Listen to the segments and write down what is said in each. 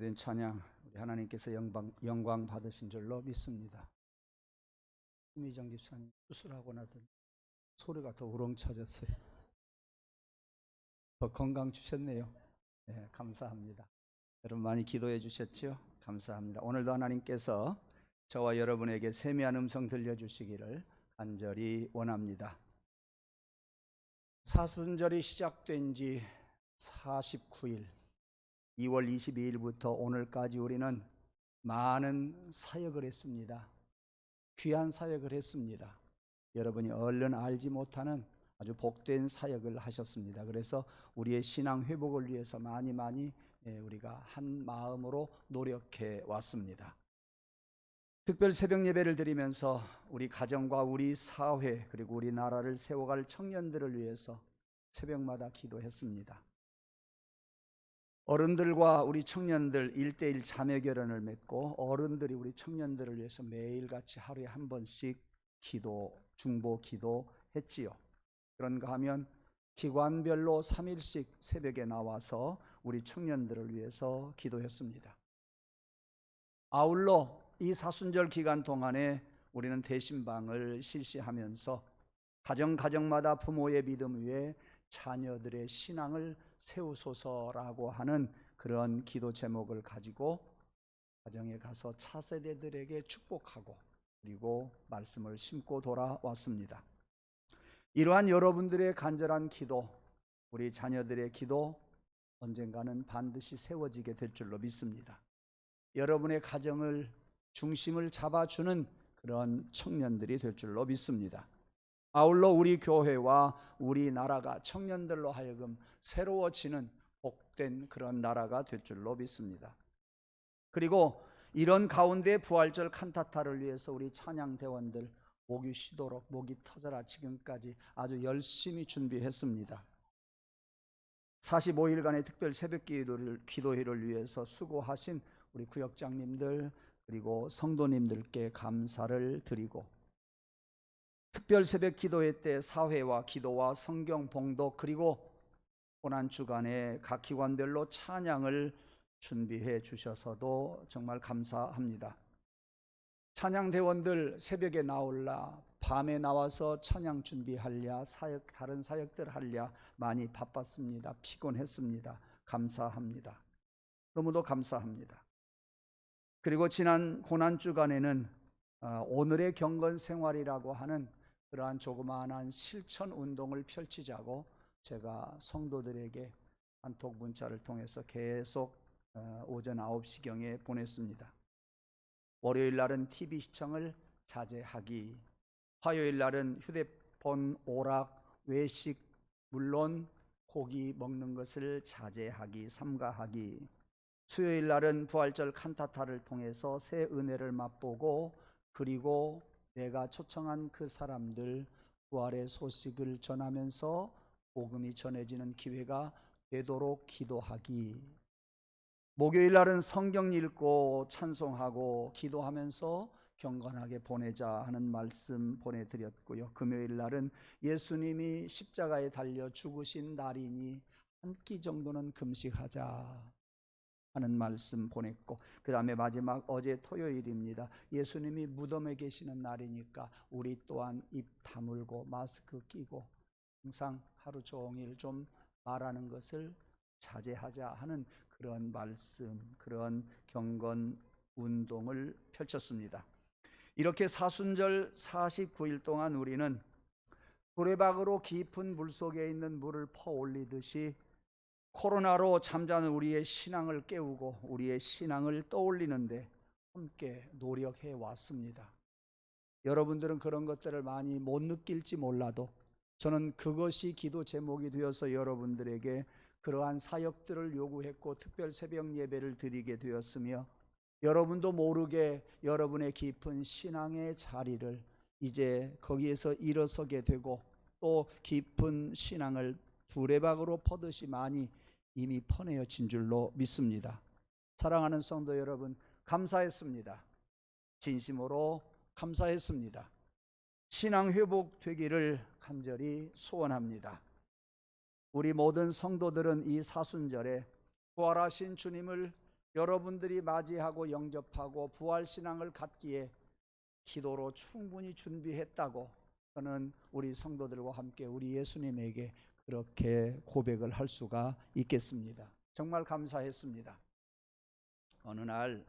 오래된 찬양 우리 하나님께서 영광 받으신 줄로 믿습니다. 김희정 집사님 수술하고 나더니 소리가 더 우렁차졌어요. 더 건강 주셨네요. 네, 감사합니다. 여러분 많이 기도해 주셨죠? 감사합니다. 오늘도 하나님께서 저와 여러분에게 세미한 음성 들려주시기를 간절히 원합니다. 사순절이 시작된 지 49일 2월 22일부터 오늘까지 우리는 많은 사역을 했습니다. 귀한 사역을 했습니다. 여러분이 얼른 알지 못하는 아주 복된 사역을 하셨습니다. 그래서 우리의 신앙 회복을 위해서 많이 우리가 한 마음으로 노력해 왔습니다. 특별 새벽 예배를 드리면서 우리 가정과 우리 사회 그리고 우리 나라를 세워갈 청년들을 위해서 새벽마다 기도했습니다. 어른들과 우리 청년들 1:1 자매 결연을 맺고 어른들이 우리 청년들을 위해서 매일같이 하루에 한 번씩 중보 기도했지요. 그런가 하면 기관별로 3일씩 새벽에 나와서 우리 청년들을 위해서 기도했습니다. 아울러 이 사순절 기간 동안에 우리는 대신방을 실시하면서 가정마다 부모의 믿음 위에 자녀들의 신앙을 세우소서라고 하는 그런 기도 제목을 가지고 가정에 가서 차세대들에게 축복하고 그리고 말씀을 심고 돌아왔습니다. 이러한 여러분들의 간절한 기도, 우리 자녀들의 기도 언젠가는 반드시 세워지게 될 줄로 믿습니다. 여러분의 가정을 중심을 잡아주는 그런 청년들이 될 줄로 믿습니다. 아울러 우리 교회와 우리 나라가 청년들로 하여금 새로워지는 복된 그런 나라가 될 줄로 믿습니다. 그리고 이런 가운데 부활절 칸타타를 위해서 우리 찬양대원들 목이 쉬도록 목이 터져라 지금까지 아주 열심히 준비했습니다. 45일간의 특별 새벽 기도회를 위해서 수고하신 우리 구역장님들 그리고 성도님들께 감사를 드리고 특별 새벽 기도회 때 사회와 기도와 성경 봉독 그리고 고난주간에 각 기관별로 찬양을 준비해 주셔서도 정말 감사합니다. 찬양대원들 새벽에 나올라 밤에 나와서 찬양 준비하랴 다른 사역들 하랴 많이 바빴습니다. 피곤했습니다. 감사합니다. 너무도 감사합니다. 그리고 지난 고난주간에는 오늘의 경건 생활이라고 하는 그러한 조그마한 실천 운동을 펼치자고 제가 성도들에게 단톡 문자를 통해서 계속 오전 9시경에 보냈습니다. 월요일 날은 TV 시청을 자제하기, 화요일 날은 휴대폰 오락, 외식, 물론 고기 먹는 것을 자제하기, 삼가하기, 수요일 날은 부활절 칸타타를 통해서 새 은혜를 맛보고 그리고 내가 초청한 그 사람들 부활의 소식을 전하면서 복음이 전해지는 기회가 되도록 기도하기, 목요일 날은 성경 읽고 찬송하고 기도하면서 경건하게 보내자 하는 말씀 보내드렸고요. 금요일 날은 예수님이 십자가에 달려 죽으신 날이니 한 끼 정도는 금식하자 하는 말씀 보냈고, 그 다음에 마지막 어제 토요일입니다. 예수님이 무덤에 계시는 날이니까 우리 또한 입 다물고 마스크 끼고 항상 하루 종일 좀 말하는 것을 자제하자 하는 그런 말씀, 그런 경건 운동을 펼쳤습니다. 이렇게 사순절 49일 동안 우리는 두레박으로 깊은 물속에 있는 물을 퍼올리듯이 코로나로 잠자는 우리의 신앙을 깨우고 우리의 신앙을 떠올리는데 함께 노력해 왔습니다. 여러분들은 그런 것들을 많이 못 느낄지 몰라도 저는 그것이 기도 제목이 되어서 여러분들에게 그러한 사역들을 요구했고 특별 새벽 예배를 드리게 되었으며, 여러분도 모르게 여러분의 깊은 신앙의 자리를 이제 거기에서 일어서게 되고 또 깊은 신앙을 두레박으로 퍼듯이 많이 이미 퍼내어진 줄로 믿습니다. 사랑하는 성도 여러분, 감사했습니다. 진심으로 감사했습니다. 신앙 회복되기를 간절히 소원합니다. 우리 모든 성도들은 이 사순절에 부활하신 주님을 여러분들이 맞이하고 영접하고 부활신앙을 갖기에 기도로 충분히 준비했다고 저는 우리 성도들과 함께 우리 예수님에게 그렇게 고백을 할 수가 있겠습니다. 정말 감사했습니다. 어느 날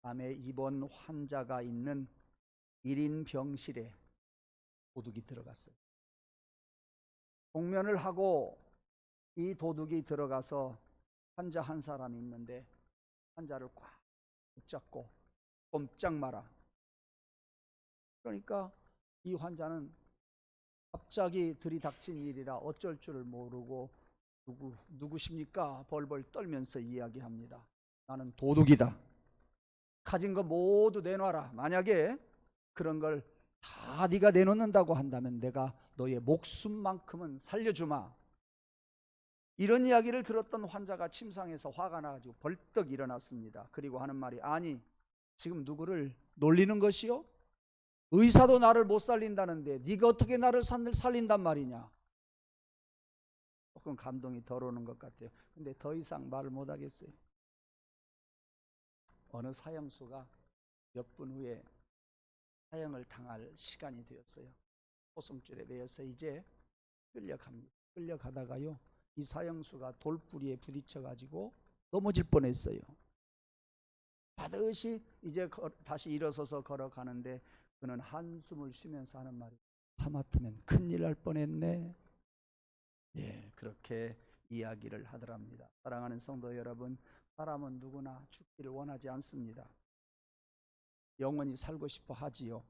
밤에 입원 환자가 있는 1인 병실에 도둑이 들어갔어요. 공면을 하고 이 도둑이 들어가서 환자 한 사람이 있는데 환자를 꽉 붙잡고 꼼짝 마라. 그러니까 이 환자는 갑자기 들이닥친 일이라 어쩔 줄을 모르고 누구십니까? 벌벌 떨면서 이야기합니다. 나는 도둑이다. 가진 거 모두 내놔라. 만약에 그런 걸 다 네가 내놓는다고 한다면 내가 너의 목숨만큼은 살려주마. 이런 이야기를 들었던 환자가 침상에서 화가 나가지고 벌떡 일어났습니다. 그리고 하는 말이, 아니 지금 누구를 놀리는 것이요? 의사도 나를 못 살린다는데 네가 어떻게 나를 살린단 말이냐. 조금 감동이 덜 오는 것 같아요. 근데 더 이상 말을 못 하겠어요. 어느 사형수가 몇 분 후에 사형을 당할 시간이 되었어요. 포송줄에 매여서 이제 끌려갑니다. 끌려가다가요, 이 사형수가 돌부리에 부딪혀 가지고 넘어질 뻔했어요. 반드시 이제 다시 일어서서 걸어가는데 그는 한숨을 쉬면서 하는 말이, 하마터면 큰일 날 뻔했네. 예, 그렇게 이야기를 하더랍니다. 사랑하는 성도 여러분, 사람은 누구나 죽기를 원하지 않습니다. 영원히 살고 싶어 하지요.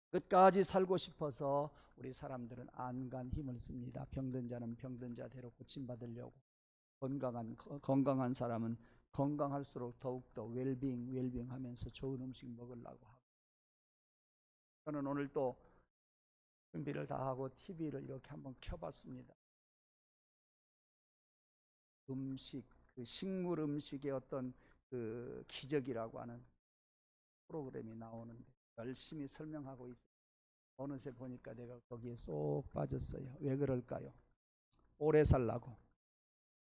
끝까지 살고 싶어서 우리 사람들은 안간 힘을 씁니다. 병든 자는 병든 자대로 고침받으려고, 건강한 사람은 건강할수록 더욱더 웰빙 하면서 좋은 음식 먹으려고 하고. 저는 오늘 또 준비를 다 하고 TV를 이렇게 한번 켜봤습니다. 음식, 그 식물 음식의 어떤 그 기적이라고 하는 프로그램이 나오는데 열심히 설명하고 있어요. 어느새 보니까 내가 거기에 쏙 빠졌어요. 왜 그럴까요? 오래 살라고.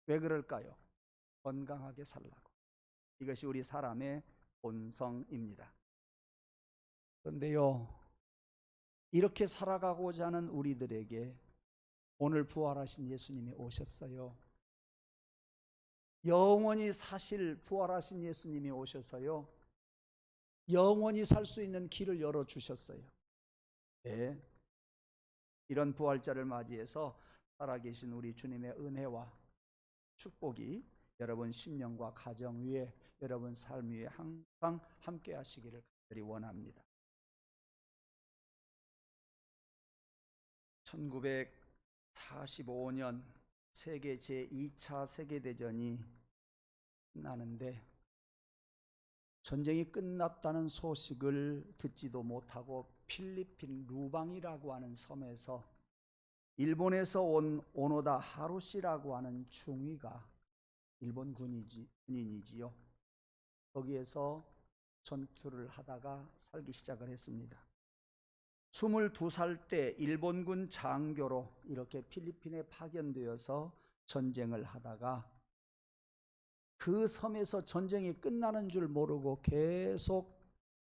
왜 그럴까요? 건강하게 살라고. 이것이 우리 사람의 본성입니다. 그런데요, 이렇게 살아가고자 하는 우리들에게 오늘 부활하신 예수님이 오셨어요. 영원히 사실 부활하신 예수님이 오셔서요, 영원히 살 수 있는 길을 열어주셨어요. 네. 이런 부활절을 맞이해서 살아계신 우리 주님의 은혜와 축복이 여러분 심령과 가정 위에, 여러분 삶 위에 항상 함께 하시기를 간절히 원합니다. 1945년 세계 제2차 세계대전이 끝나는데 전쟁이 끝났다는 소식을 듣지도 못하고 필리핀 루방이라고 하는 섬에서 일본에서 온 오노다 하루시라고 하는 중위가 일본 군인이지요. 거기에서 전투를 하다가 살기 시작을 했습니다. 22살 때 일본군 장교로 이렇게 필리핀에 파견되어서 전쟁을 하다가 그 섬에서 전쟁이 끝나는 줄 모르고 계속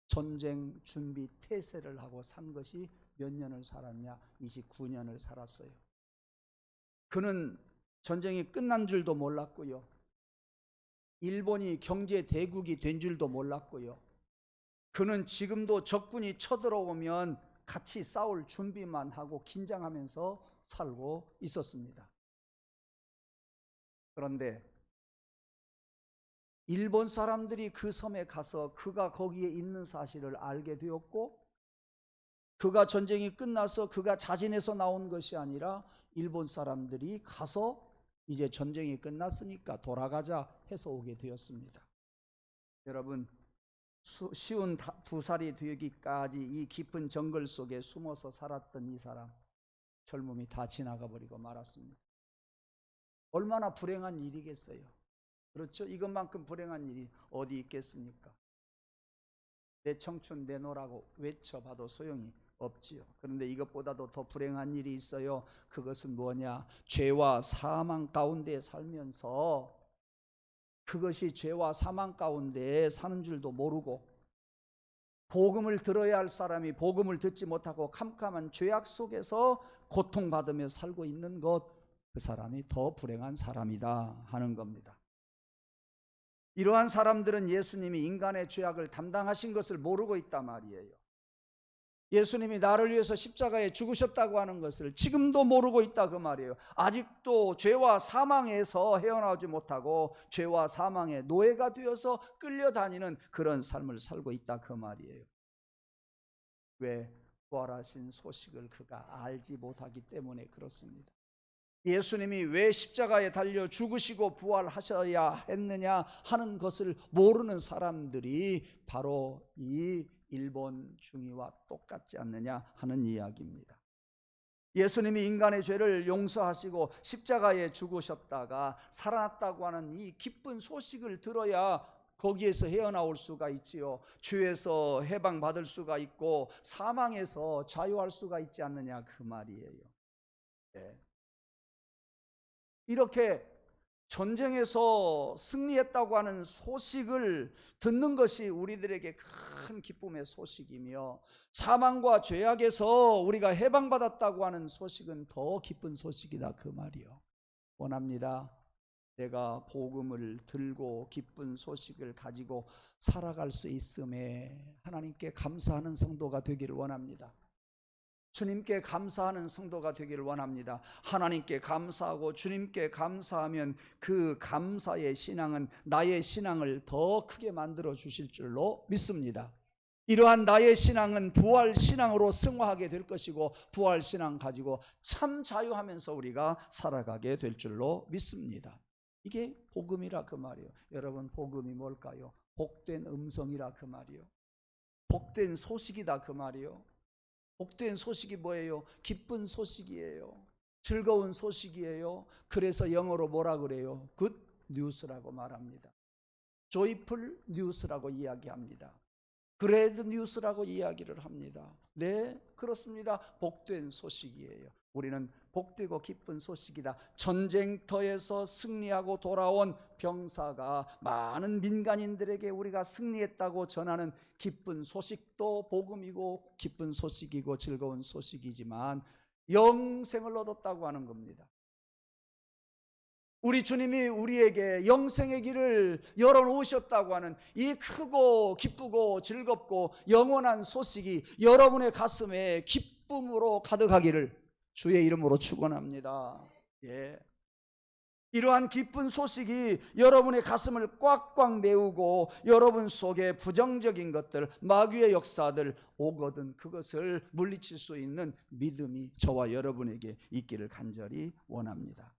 전쟁 준비 태세를 하고 산 것이 몇 년을 살았냐? 29년을 살았어요. 그는 전쟁이 끝난 줄도 몰랐고요, 일본이 경제 대국이 된 줄도 몰랐고요, 그는 지금도 적군이 쳐들어오면 같이 싸울 준비만 하고 긴장하면서 살고 있었습니다. 그런데 일본 사람들이 그 섬에 가서 그가 거기에 있는 사실을 알게 되었고, 그가 전쟁이 끝나서 그가 자진해서 나온 것이 아니라 일본 사람들이 가서 이제 전쟁이 끝났으니까 돌아가자 해서 오게 되었습니다. 여러분, 쉬운 2살이 되기까지 이 깊은 정글 속에 숨어서 살았던 이 사람, 젊음이 다 지나가 버리고 말았습니다. 얼마나 불행한 일이겠어요. 그렇죠? 이것만큼 불행한 일이 어디 있겠습니까? 내 청춘 내놓으라고 외쳐봐도 소용이 없지요. 그런데 이것보다도 더 불행한 일이 있어요. 그것은 뭐냐? 죄와 사망 가운데 살면서 그것이 죄와 사망 가운데 사는 줄도 모르고, 복음을 들어야 할 사람이 복음을 듣지 못하고 캄캄한 죄악 속에서 고통받으며 살고 있는 것, 그 사람이 더 불행한 사람이다 하는 겁니다. 이러한 사람들은 예수님이 인간의 죄악을 담당하신 것을 모르고 있단 말이에요. 예수님이 나를 위해서 십자가에 죽으셨다고 하는 것을 지금도 모르고 있다 그 말이에요. 아직도 죄와 사망에서 헤어나오지 못하고 죄와 사망의 노예가 되어서 끌려다니는 그런 삶을 살고 있다 그 말이에요. 왜? 부활하신 소식을 그가 알지 못하기 때문에 그렇습니다. 예수님이 왜 십자가에 달려 죽으시고 부활하셔야 했느냐 하는 것을 모르는 사람들이 바로 이 일본 중이와 똑같지 않느냐 하는 이야기입니다. 예수님이 인간의 죄를 용서하시고 십자가에 죽으셨다가 살아났다고 하는 이 기쁜 소식을 들어야 거기에서 헤어나올 수가 있지요. 죄에서 해방받을 수가 있고 사망에서 자유할 수가 있지 않느냐 그 말이에요. 네. 이렇게 전쟁에서 승리했다고 하는 소식을 듣는 것이 우리들에게 큰 기쁨의 소식이며, 사망과 죄악에서 우리가 해방받았다고 하는 소식은 더 기쁜 소식이다 그 말이요. 원합니다. 내가 복음을 들고 기쁜 소식을 가지고 살아갈 수 있음에 하나님께 감사하는 성도가 되기를 원합니다. 주님께 감사하는 성도가 되기를 원합니다. 하나님께 감사하고 주님께 감사하면 그 감사의 신앙은 나의 신앙을 더 크게 만들어 주실 줄로 믿습니다. 이러한 나의 신앙은 부활 신앙으로 승화하게 될 것이고, 부활 신앙 가지고 참 자유하면서 우리가 살아가게 될 줄로 믿습니다. 이게 복음이라 그 말이에요. 여러분, 복음이 뭘까요? 복된 음성이라 그 말이에요. 복된 소식이다 그 말이에요. 복된 소식이 뭐예요? 기쁜 소식이에요. 즐거운 소식이에요. 그래서 영어로 뭐라 그래요? Good news라고 말합니다. Joyful news라고 이야기합니다. Glad news라고 이야기를 합니다. 네, 그렇습니다. 복된 소식이에요. 우리는 복되고 기쁜 소식이다. 전쟁터에서 승리하고 돌아온 병사가 많은 민간인들에게 우리가 승리했다고 전하는 기쁜 소식도 복음이고 기쁜 소식이고 즐거운 소식이지만 영생을 얻었다고 하는 겁니다. 우리 주님이 우리에게 영생의 길을 열어놓으셨다고 하는 이 크고 기쁘고 즐겁고 영원한 소식이 여러분의 가슴에 기쁨으로 가득하기를 주의 이름으로 축원합니다. 예. 이러한 기쁜 소식이 여러분의 가슴을 꽉꽉 메우고 여러분 속에 부정적인 것들, 마귀의 역사들 오거든 그것을 물리칠 수 있는 믿음이 저와 여러분에게 있기를 간절히 원합니다.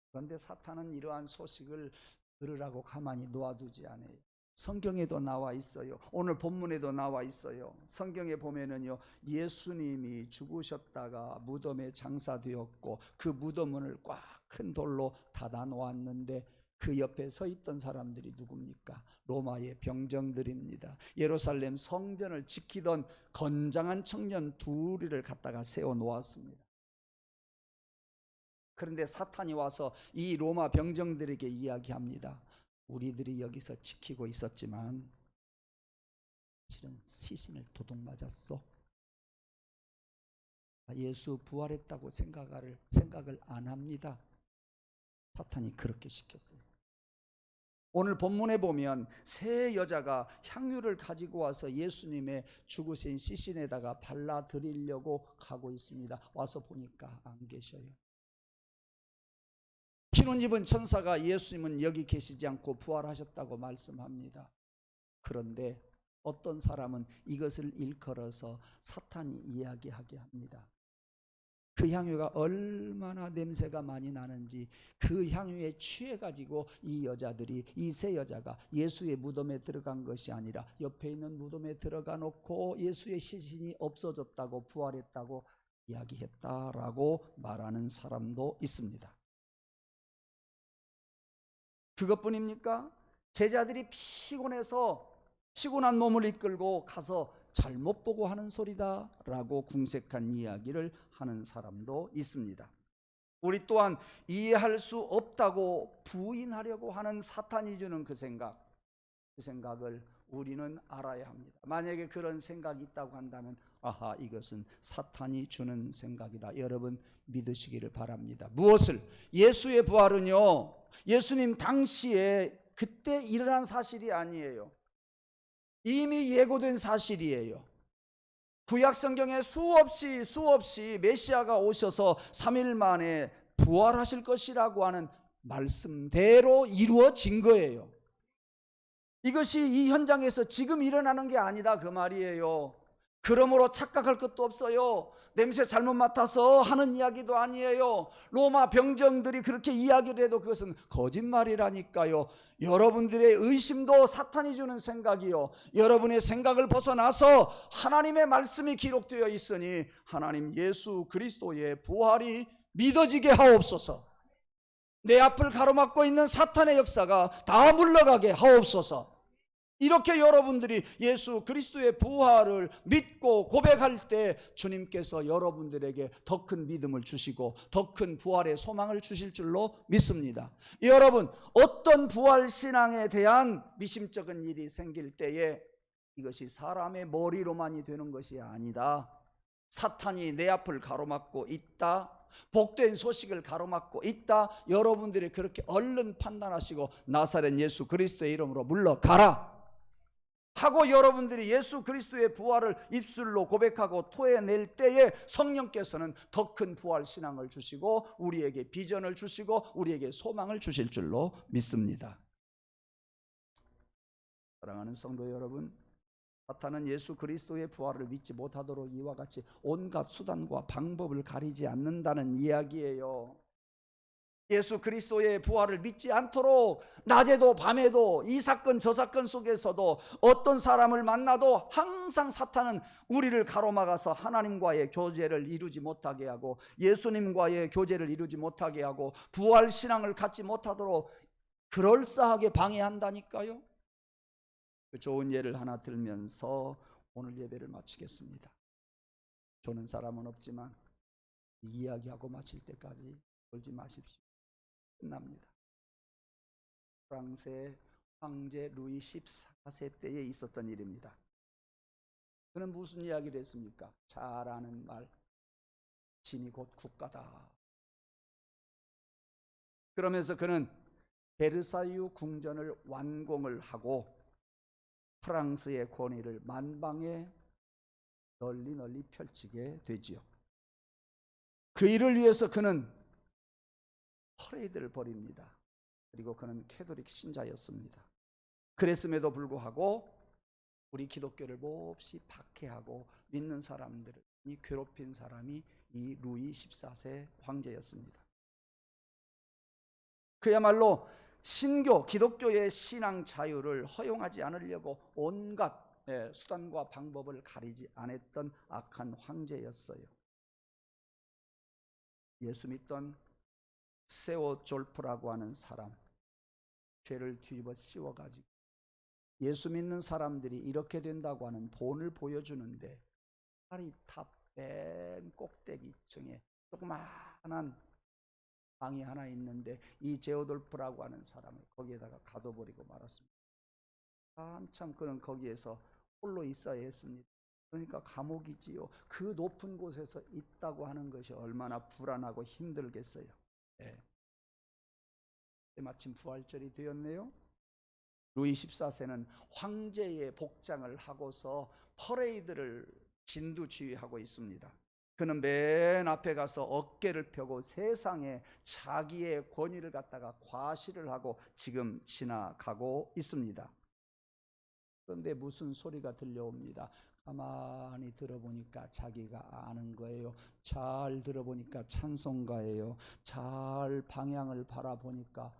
그런데 사탄은 이러한 소식을 들으라고 가만히 놓아두지 않아요. 성경에도 나와 있어요. 오늘 본문에도 나와 있어요. 성경에 보면은요, 예수님이 죽으셨다가 무덤에 장사되었고 그 무덤문을 꽉 큰 돌로 닫아 놓았는데 그 옆에 서 있던 사람들이 누굽니까? 로마의 병정들입니다. 예루살렘 성전을 지키던 건장한 청년 둘을 갖다가 세워 놓았습니다. 그런데 사탄이 와서 이 로마 병정들에게 이야기합니다. 우리들이 여기서 지키고 있었지만 실은 시신을 도둑 맞았어. 예수 부활했다고 생각을 안 합니다. 사탄이 그렇게 시켰어요. 오늘 본문에 보면 세 여자가 향유를 가지고 와서 예수님의 죽으신 시신에다가 발라드리려고 가고 있습니다. 와서 보니까 안 계셔요. 흰 옷 입은 천사가 예수님은 여기 계시지 않고 부활하셨다고 말씀합니다. 그런데 어떤 사람은 이것을 일컬어서 사탄이 이야기하게 합니다. 그 향유가 얼마나 냄새가 많이 나는지 그 향유에 취해가지고 이 여자들이, 이 세 여자가 예수의 무덤에 들어간 것이 아니라 옆에 있는 무덤에 들어가 놓고 예수의 시신이 없어졌다고 부활했다고 이야기했다라고 말하는 사람도 있습니다. 그것뿐입니까? 제자들이 피곤한 몸을 이끌고 가서 잘못 보고 하는 소리다 라고 궁색한 이야기를 하는 사람도 있습니다. 우리 또한 이해할 수 없다고 부인하려고 하는 사탄이 주는 그 생각을 우리는 알아야 합니다. 만약에 그런 생각이 있다고 한다면 아하, 이것은 사탄이 주는 생각이다. 여러분 믿으시기를 바랍니다. 무엇을? 예수의 부활은요, 예수님 당시에 그때 일어난 사실이 아니에요. 이미 예고된 사실이에요. 구약 성경에 수없이 메시아가 오셔서 3일 만에 부활하실 것이라고 하는 말씀대로 이루어진 거예요. 이것이 이 현장에서 지금 일어나는 게 아니다 그 말이에요. 그러므로 착각할 것도 없어요. 냄새 잘못 맡아서 하는 이야기도 아니에요. 로마 병정들이 그렇게 이야기를 해도 그것은 거짓말이라니까요. 여러분들의 의심도 사탄이 주는 생각이요, 여러분의 생각을 벗어나서 하나님의 말씀이 기록되어 있으니 하나님 예수 그리스도의 부활이 믿어지게 하옵소서. 내 앞을 가로막고 있는 사탄의 역사가 다 물러가게 하옵소서. 이렇게 여러분들이 예수 그리스도의 부활을 믿고 고백할 때 주님께서 여러분들에게 더 큰 믿음을 주시고 더 큰 부활의 소망을 주실 줄로 믿습니다. 여러분, 어떤 부활 신앙에 대한 미심쩍은 일이 생길 때에 이것이 사람의 머리로만이 되는 것이 아니다. 사탄이 내 앞을 가로막고 있다, 복된 소식을 가로막고 있다, 여러분들이 그렇게 얼른 판단하시고 나사렛 예수 그리스도의 이름으로 물러가라 하고 여러분들이 예수 그리스도의 부활을 입술로 고백하고 토해낼 때에 성령께서는 더 큰 부활 신앙을 주시고 우리에게 비전을 주시고 우리에게 소망을 주실 줄로 믿습니다. 사랑하는 성도 여러분, 사탄은 예수 그리스도의 부활을 믿지 못하도록 이와 같이 온갖 수단과 방법을 가리지 않는다는 이야기예요. 예수 그리스도의 부활을 믿지 않도록 낮에도 밤에도 이 사건 저 사건 속에서도 어떤 사람을 만나도 항상 사탄은 우리를 가로막아서 하나님과의 교제를 이루지 못하게 하고 예수님과의 교제를 이루지 못하게 하고 부활 신앙을 갖지 못하도록 그럴싸하게 방해한다니까요. 그 좋은 예를 하나 들면서 오늘 예배를 마치겠습니다. 조는 사람은 없지만 이야기하고 마칠 때까지 울지 마십시오. 끝납니다. 프랑스의 황제 루이 14세 때에 있었던 일입니다. 그는 무슨 이야기를 했습니까? 잘 아는 말, 진이 곧 국가다. 그러면서 그는 베르사유 궁전을 완공을 하고 프랑스의 권위를 만방에 널리 펼치게 되지요. 그 일을 위해서 그는 퍼레이드를 벌입니다. 그리고 그는 캐톨릭 신자였습니다. 그랬음에도 불구하고 우리 기독교를 몹시 박해하고 믿는 사람들을 괴롭힌 사람이 이 루이 14세 황제였습니다. 그야말로 신교, 기독교의 신앙 자유를 허용하지 않으려고 온갖 수단과 방법을 가리지 않았던 악한 황제였어요. 예수 믿던 세오졸프라고 하는 사람, 죄를 뒤집어 씌워가지고 예수 믿는 사람들이 이렇게 된다고 하는 본을 보여주는데 파리탑 맨 꼭대기층에 조그마한 방이 하나 있는데 이 제오돌프라고 하는 사람을 거기에다가 가둬버리고 말았습니다. 한참 그는 거기에서 홀로 있어야 했습니다. 그러니까 감옥이지요. 그 높은 곳에서 있다고 하는 것이 얼마나 불안하고 힘들겠어요. 네. 마침 부활절이 되었네요. 루이 14세는 황제의 복장을 하고서 퍼레이드를 진두지휘하고 있습니다. 그는 맨 앞에 가서 어깨를 펴고 세상에 자기의 권위를 갖다가 과시를 하고 지금 지나가고 있습니다. 그런데 무슨 소리가 들려옵니다. 가만히 들어보니까 자기가 아는 거예요. 잘 들어보니까 찬송가예요. 잘 방향을 바라보니까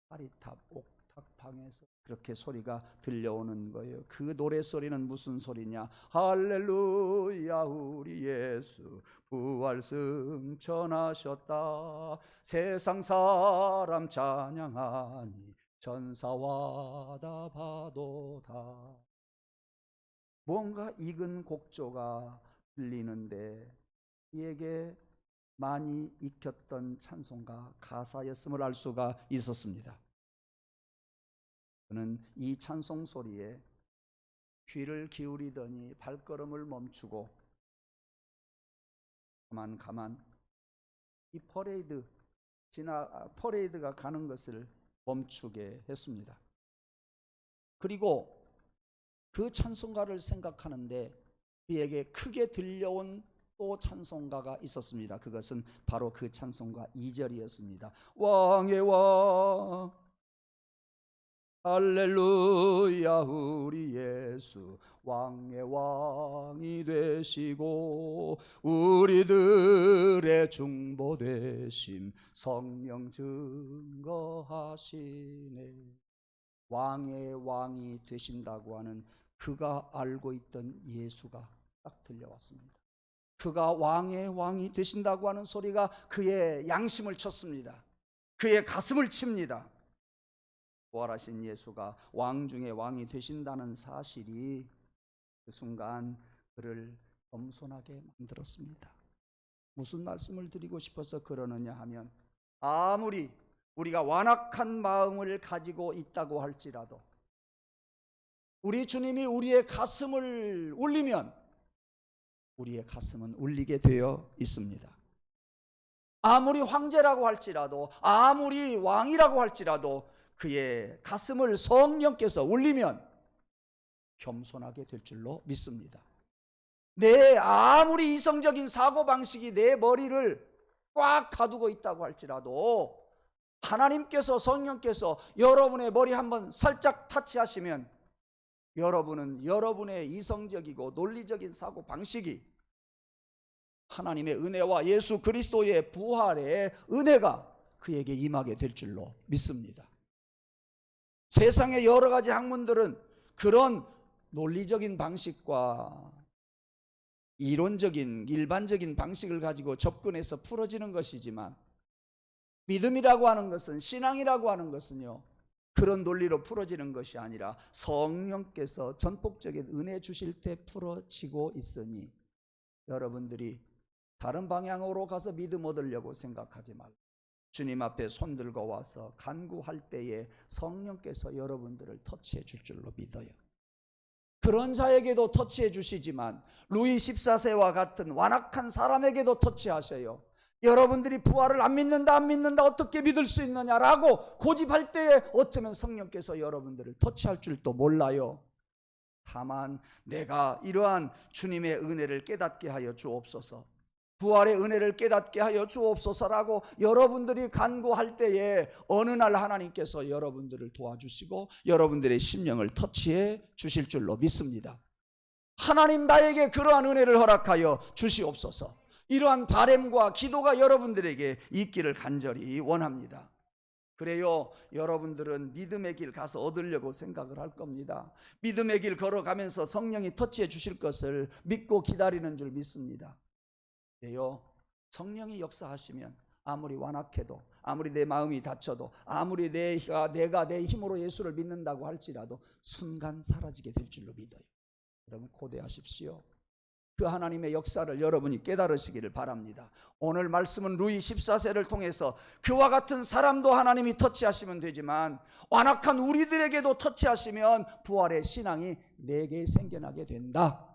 파리탑 옥탑방에서 그렇게 소리가 들려오는 거예요. 그 노래소리는 무슨 소리냐? 할렐루야, 우리 예수 부활 승천하셨다. 세상 사람 찬양하니 전사와 다 봐도다. 뭔가 익은 곡조가 들리는데 이에게 많이 익혔던 찬송가 가사였음을 알 수가 있었습니다. 그는 이 찬송 소리에 귀를 기울이더니 발걸음을 멈추고 가만 이 퍼레이드가 가는 것을 멈추게 했습니다. 그리고 그 찬송가를 생각하는데 그에게 크게 들려온 또 찬송가가 있었습니다. 그것은 바로 그 찬송가 2절이었습니다. 왕의 왕 할렐루야 우리 예수 왕의 왕이 되시고 우리들의 중보 되심 성령 증거하시네. 왕의 왕이 되신다고 하는 그가 알고 있던 예수가 딱 들려왔습니다. 그가 왕의 왕이 되신다고 하는 소리가 그의 양심을 쳤습니다. 그의 가슴을 칩니다. 부활하신 예수가 왕 중에 왕이 되신다는 사실이 그 순간 그를 겸손하게 만들었습니다. 무슨 말씀을 드리고 싶어서 그러느냐 하면, 아무리 우리가 완악한 마음을 가지고 있다고 할지라도 우리 주님이 우리의 가슴을 울리면 우리의 가슴은 울리게 되어 있습니다. 아무리 황제라고 할지라도, 아무리 왕이라고 할지라도 그의 가슴을 성령께서 울리면 겸손하게 될 줄로 믿습니다. 내 아무리 이성적인 사고방식이 내 머리를 꽉 가두고 있다고 할지라도 하나님께서, 성령께서 여러분의 머리 한번 살짝 타치하시면 여러분은 여러분의 이성적이고 논리적인 사고방식이 하나님의 은혜와 예수 그리스도의 부활의 은혜가 그에게 임하게 될 줄로 믿습니다. 세상의 여러 가지 학문들은 그런 논리적인 방식과 이론적인 일반적인 방식을 가지고 접근해서 풀어지는 것이지만, 믿음이라고 하는 것은, 신앙이라고 하는 것은요, 그런 논리로 풀어지는 것이 아니라 성령께서 전폭적인 은혜 주실 때 풀어지고 있으니 여러분들이 다른 방향으로 가서 믿음 얻으려고 생각하지 말고 주님 앞에 손들고 와서 간구할 때에 성령께서 여러분들을 터치해 줄 줄로 믿어요. 그런 자에게도 터치해 주시지만 루이 14세와 같은 완악한 사람에게도 터치하셔요. 여러분들이 부활을 안 믿는다 어떻게 믿을 수 있느냐라고 고집할 때에 어쩌면 성령께서 여러분들을 터치할 줄도 몰라요. 다만 내가 이러한 주님의 은혜를 깨닫게 하여 주옵소서, 부활의 은혜를 깨닫게 하여 주옵소서라고 여러분들이 간구할 때에 어느 날 하나님께서 여러분들을 도와주시고 여러분들의 심령을 터치해 주실 줄로 믿습니다. 하나님, 나에게 그러한 은혜를 허락하여 주시옵소서. 이러한 바램과 기도가 여러분들에게 있기를 간절히 원합니다. 그래요, 여러분들은 믿음의 길 가서 얻으려고 생각을 할 겁니다. 믿음의 길 걸어가면서 성령이 터치해 주실 것을 믿고 기다리는 줄 믿습니다. 그래요, 성령이 역사하시면 아무리 완악해도, 아무리 내 마음이 다쳐도, 아무리 내가 내 힘으로 예수를 믿는다고 할지라도 순간 사라지게 될 줄로 믿어요. 여러분 고대하십시오. 그 하나님의 역사를 여러분이 깨달으시기를 바랍니다. 오늘 말씀은 루이 14세를 통해서 그와 같은 사람도 하나님이 터치하시면 되지만 완악한 우리들에게도 터치하시면 부활의 신앙이 내게 생겨나게 된다.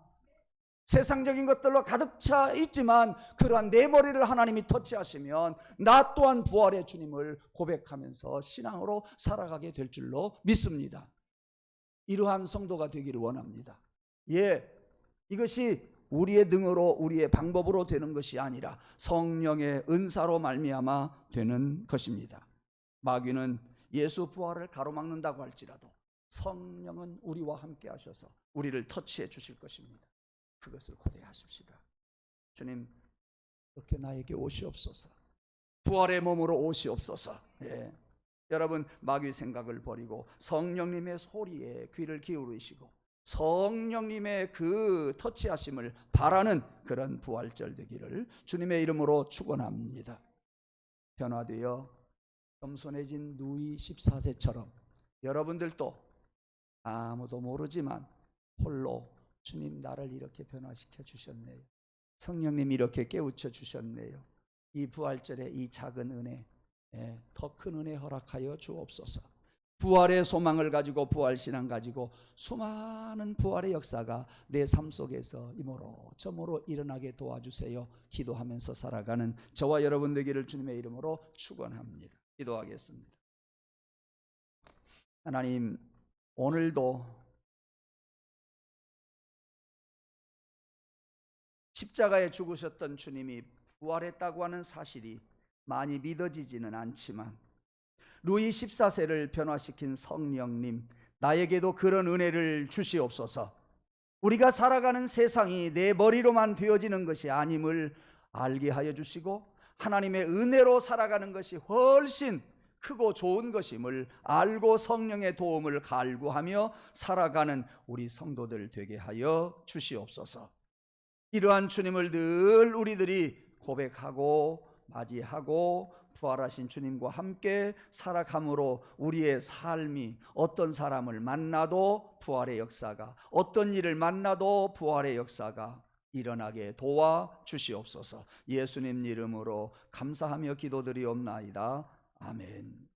세상적인 것들로 가득 차 있지만 그러한 내 머리를 하나님이 터치하시면 나 또한 부활의 주님을 고백하면서 신앙으로 살아가게 될 줄로 믿습니다. 이러한 성도가 되기를 원합니다. 이것이 우리의 능으로, 우리의 방법으로 되는 것이 아니라 성령의 은사로 말미암아 되는 것입니다. 마귀는 예수 부활을 가로막는다고 할지라도 성령은 우리와 함께 하셔서 우리를 터치해 주실 것입니다. 그것을 고대하십시다. 주님, 이렇게 나에게 오시옵소서. 부활의 몸으로 오시옵소서. 여러분, 마귀 생각을 버리고 성령님의 소리에 귀를 기울이시고 성령님의 그 터치하심을 바라는 그런 부활절 되기를 주님의 이름으로 축원합니다. 변화되어 겸손해진 루이 14세처럼 여러분들도 아무도 모르지만 홀로 주님, 나를 이렇게 변화시켜 주셨네요. 성령님 이렇게 깨우쳐 주셨네요. 이 부활절에 이 작은 은혜, 더 큰 은혜 허락하여 주옵소서. 부활의 소망을 가지고 부활신앙 가지고 수많은 부활의 역사가 내 삶 속에서 이모로 저모로 일어나게 도와주세요. 기도하면서 살아가는 저와 여러분 되기를 주님의 이름으로 축원합니다. 기도하겠습니다. 하나님, 오늘도 십자가에 죽으셨던 주님이 부활했다고 하는 사실이 많이 믿어지지는 않지만 루이 14세를 변화시킨 성령님, 나에게도 그런 은혜를 주시옵소서. 우리가 살아가는 세상이 내 머리로만 되어지는 것이 아님을 알게 하여 주시고 하나님의 은혜로 살아가는 것이 훨씬 크고 좋은 것임을 알고 성령의 도움을 갈구하며 살아가는 우리 성도들 되게 하여 주시옵소서. 이러한 주님을 늘 우리들이 고백하고 맞이하고 부활하신 주님과 함께 살아감으로 우리의 삶이 어떤 사람을 만나도 부활의 역사가, 어떤 일을 만나도 부활의 역사가 일어나게 도와 주시옵소서. 예수님 이름으로 감사하며 기도드리옵나이다. 아멘.